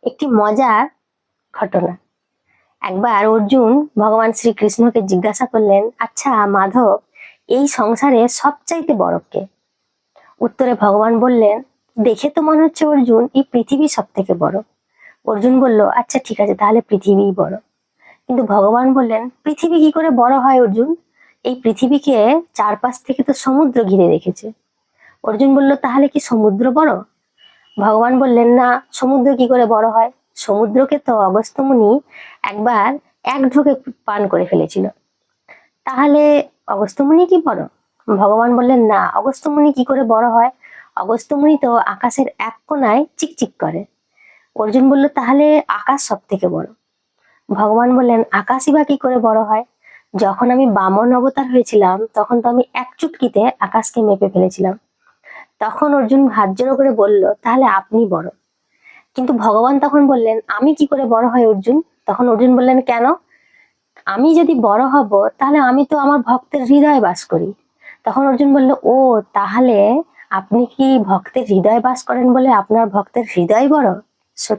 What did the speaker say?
একটি মজার ঘটনা। একবার অর্জুন ভগবান শ্রীকৃষ্ণকে জিজ্ঞাসা করলেন, আচ্ছা মাধব, এই সংসারে সবচাইতে বড় কে? উত্তরে ভগবান বললেন, দেখে তো মনে হচ্ছে অর্জুন এই পৃথিবী সব থেকে বড়। অর্জুন বলল, আচ্ছা ঠিক আছে, তাহলে পৃথিবীই বড়। কিন্তু ভগবান বললেন, পৃথিবী কি করে বড় হয় অর্জুন? এই পৃথিবীকে চারপাশ থেকে তো সমুদ্র ঘিরে রেখেছে। অর্জুন বলল, তাহলে কি সমুদ্র বড়? ভগবান বললেন, না, সমুদ্র কি করে বড় হয়? সমুদ্রকে তো অগস্ত্য মুনি একবার এক ঢোকে পান করে ফেলেছিল। তাহলে অগস্ত্য মুনি কি বড়? ভগবান বললেন, না, অগস্ত্য মুনি কি করে বড় হয়? অগস্ত্য মুনি তো আকাশের এক কোণায় চিকচিক করে। অর্জুন বলল, তাহলে আকাশ সব থেকে বড়। ভগবান বললেন, আকাশই বা কি করে বড় হয়? যখন আমি বামন অবতার হয়েছিলাম তখন তো আমি এক চুটকিতে আকাশকে মেপে ফেলেছিলাম। তখন অর্জুন হাত জোড়ো করে বলল, তাহলে আপনি বড়। কিন্তু ভগবান তখন বললেন, আমি কি করে বড় হয় অর্জুন? তখন অর্জুন বললেন, কেন? আমি যদি বড় হব তাহলে আমি তো আমার ভক্তের হৃদয়ে বাস করি। তখন অর্জুন বলল, ও, তাহলে আপনি কি ভক্তের হৃদয়ে বাস করেন বলে আপনার ভক্তের হৃদয় বড়? সত্যি।